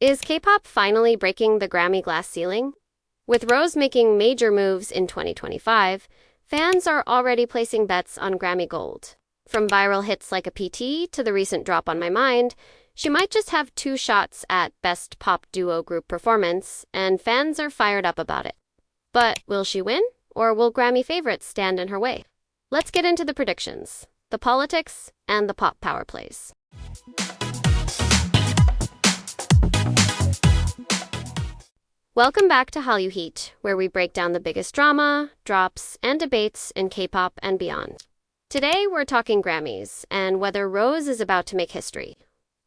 Is K-pop finally breaking the Grammy glass ceiling? With Rose making major moves in 2025, fans are already placing bets on Grammy Gold. From viral hits like a PT to the recent drop On My Mind, she might just have two shots at Best Pop Duo Group Performance, and fans are fired up about it. But will she win, or will Grammy favorites stand in her way? Let's get into the predictions, the politics, and the pop power plays. Welcome back to Hallyu Heat, where we break down the biggest drama, drops, and debates in K-pop and beyond. Today, we're talking Grammys and whether Rose is about to make history.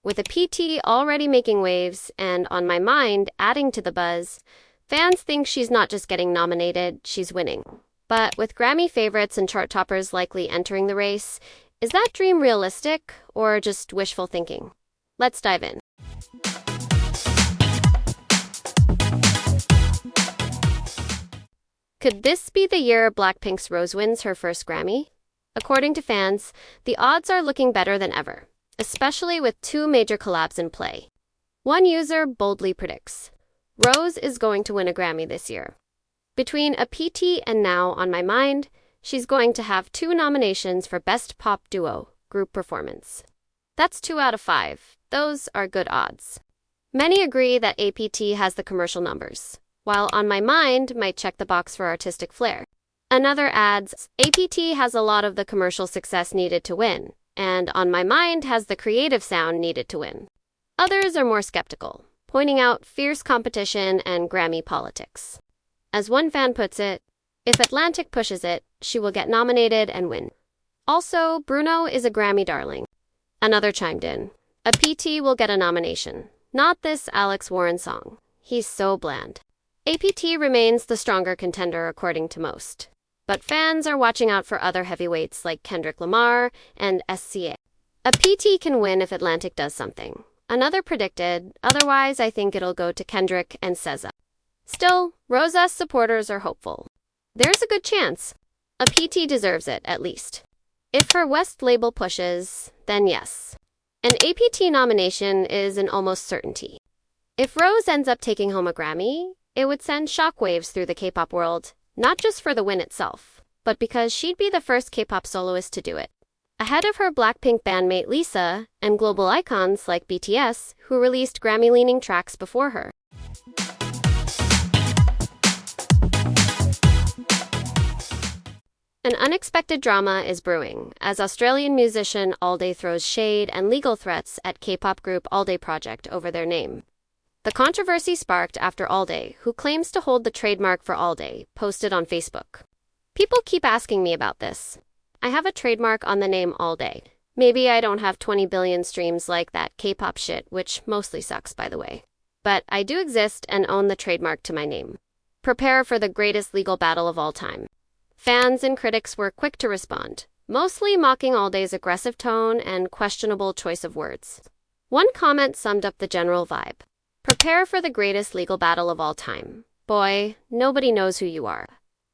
With a PT already making waves and On My Mind adding to the buzz, fans think she's not just getting nominated, she's winning. But with Grammy favorites and chart toppers likely entering the race, is that dream realistic or just wishful thinking? Let's dive in. Could this be the year BLACKPINK's Rose wins her first Grammy? According to fans, the odds are looking better than ever, especially with two major collabs in play. One user boldly predicts, Rose is going to win a Grammy this year. Between a PT and now On My Mind, she's going to have two nominations for Best Pop Duo Group Performance. That's 2 out of 5. Those are good odds. Many agree that APT has the commercial numbers, while On My Mind might check the box for artistic flair. Another adds, APT has a lot of the commercial success needed to win, and On My Mind has the creative sound needed to win. Others are more skeptical, pointing out fierce competition and Grammy politics. As one fan puts it, if Atlantic pushes it, she will get nominated and win. Also, Bruno is a Grammy darling. Another chimed in, a PT will get a nomination, not this Alex Warren song. He's so bland. APT remains the stronger contender according to most. But fans are watching out for other heavyweights like Kendrick Lamar and SCA. A PT can win if Atlantic does something. Another predicted, otherwise I think it'll go to Kendrick and SZA. Still, Rose's supporters are hopeful. There's a good chance. A PT deserves it, at least. If her West label pushes, then yes. An APT nomination is an almost certainty. If Rose ends up taking home a Grammy, it would send shockwaves through the K-pop world, not just for the win itself, but because she'd be the first K-pop soloist to do it. Ahead of her BLACKPINK bandmate Lisa and global icons like BTS, who released Grammy-leaning tracks before her. An unexpected drama is brewing, as Australian musician Allday throws shade and legal threats at K-pop group Allday Project over their name. The controversy sparked after Allday, who claims to hold the trademark for Allday, posted on Facebook. People keep asking me about this. I have a trademark on the name Allday. Maybe I don't have 20 billion streams like that K-pop shit, which mostly sucks, by the way. But I do exist and own the trademark to my name. Prepare for the greatest legal battle of all time. Fans and critics were quick to respond, mostly mocking Allday's aggressive tone and questionable choice of words. One comment summed up the general vibe. Prepare for the greatest legal battle of all time. Boy, nobody knows who you are.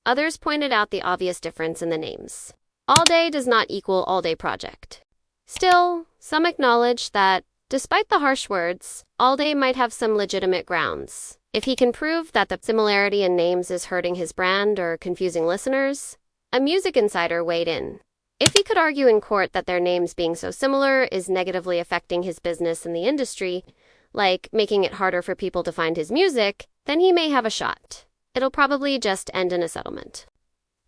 Others pointed out the obvious difference in the names. Allday does not equal alldayproject. Still, some acknowledge that, despite the harsh words, Allday might have some legitimate grounds. If he can prove that the similarity in names is hurting his brand or confusing listeners, a music insider weighed in. If he could argue in court that their names being so similar is negatively affecting his business in the industry, like making it harder for people to find his music, then he may have a shot. It'll probably just end in a settlement.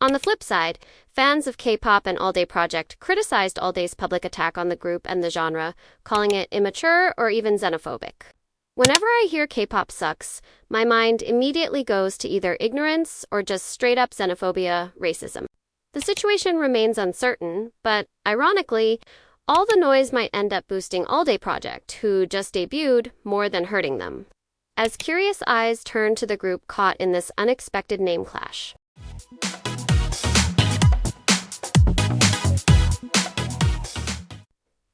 On the flip side, fans of K-pop and Allday Project criticized Allday's public attack on the group and the genre, calling it immature or even xenophobic. Whenever I hear K-pop sucks, my mind immediately goes to either ignorance or just straight-up xenophobia, racism. The situation remains uncertain, but ironically, all the noise might end up boosting Allday Project, who just debuted, more than hurting them. As curious eyes turn to the group caught in this unexpected name clash.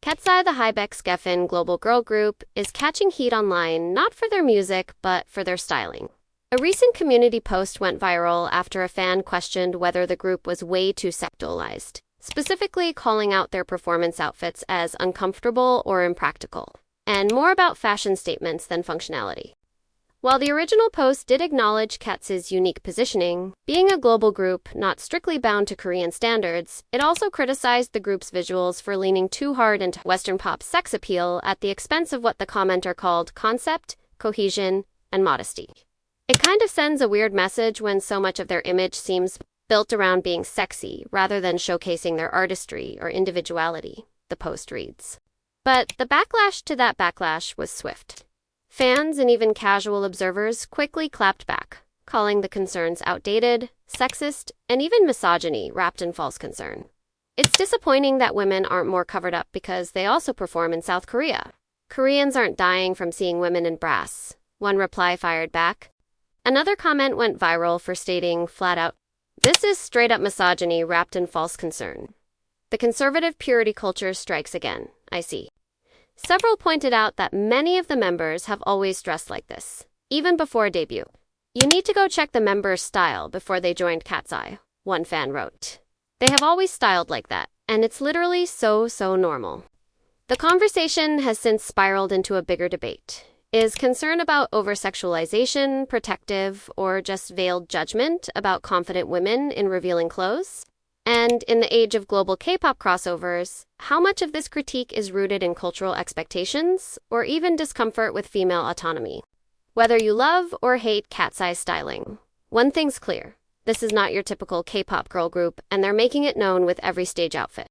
KATSEYE the Geffen global girl group is catching heat online not for their music, but for their styling. A recent community post went viral after a fan questioned whether the group was way too sexualized, specifically calling out their performance outfits as uncomfortable or impractical. and more about fashion statements than functionality. While the original post did acknowledge KATSEYE's unique positioning, being a global group not strictly bound to Korean standards, it also criticized the group's visuals for leaning too hard into Western pop sex appeal at the expense of what the commenter called concept, cohesion, and modesty. It kind of sends a weird message when so much of their image seems built around being sexy rather than showcasing their artistry or individuality, the post reads. But the backlash to that backlash was swift. Fans and even casual observers quickly clapped back, calling the concerns outdated, sexist, and even misogyny wrapped in false concern. It's disappointing that women aren't more covered up because they also perform in South Korea. Koreans aren't dying from seeing women in brass, one reply fired back. Another comment went viral for stating flat out, "This is straight up misogyny wrapped in false concern. The conservative purity culture strikes again, I see." Several pointed out that many of the members have always dressed like this, even before debut. "You need to go check the members' style before they joined KATSEYE," one fan wrote. "They have always styled like that, and it's literally so normal." The conversation has since spiraled into a bigger debate. Is concern about over-sexualization protective or just veiled judgment about confident women in revealing clothes? And in the age of global K-pop crossovers, how much of this critique is rooted in cultural expectations or even discomfort with female autonomy? Whether you love or hate KATSEYE styling, one thing's clear. This is not your typical K-pop girl group, and they're making it known with every stage outfit.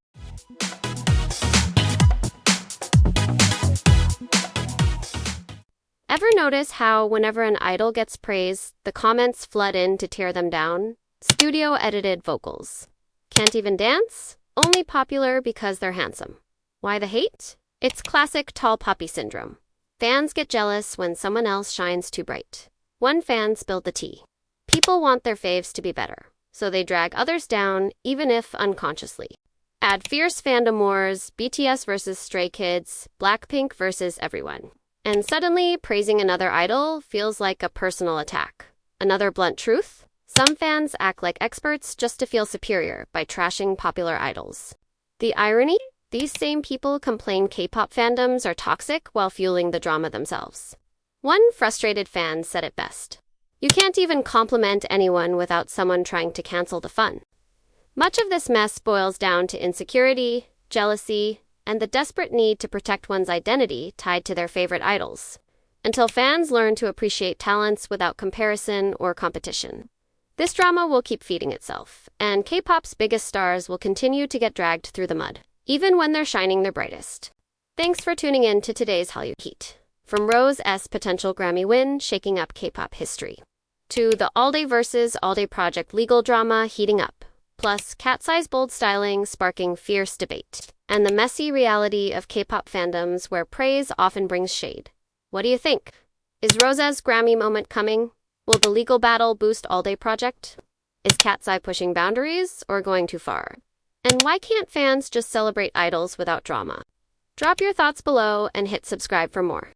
Ever notice how whenever an idol gets praise, the comments flood in to tear them down? Studio-edited vocals. Can't even dance? Only popular because they're handsome. Why the hate? It's classic tall poppy syndrome. Fans get jealous when someone else shines too bright. One fan spilled the tea. People want their faves to be better, so they drag others down, even if unconsciously. Add fierce fandom wars, BTS versus Stray Kids, BLACKPINK versus everyone. And suddenly, praising another idol feels like a personal attack. Another blunt truth? Some fans act like experts just to feel superior by trashing popular idols. The irony? These same people complain K-pop fandoms are toxic while fueling the drama themselves. One frustrated fan said it best. "You can't even compliment anyone without someone trying to cancel the fun." Much of this mess boils down to insecurity, jealousy, and the desperate need to protect one's identity tied to their favorite idols, until fans learn to appreciate talents without comparison or competition. This drama will keep feeding itself, and K-pop's biggest stars will continue to get dragged through the mud, even when they're shining their brightest. Thanks for tuning in to today's Hallyu Heat. From Rosé's potential Grammy win shaking up K-pop history, to the Allday versus alldayproject legal drama heating up, plus KATSEYE's bold styling sparking fierce debate, and the messy reality of K-pop fandoms where praise often brings shade. What do you think? Is Rosé's Grammy moment coming? Will the legal battle boost alldayproject? Is KATSEYE pushing boundaries or going too far? And why can't fans just celebrate idols without drama? Drop your thoughts below and hit subscribe for more.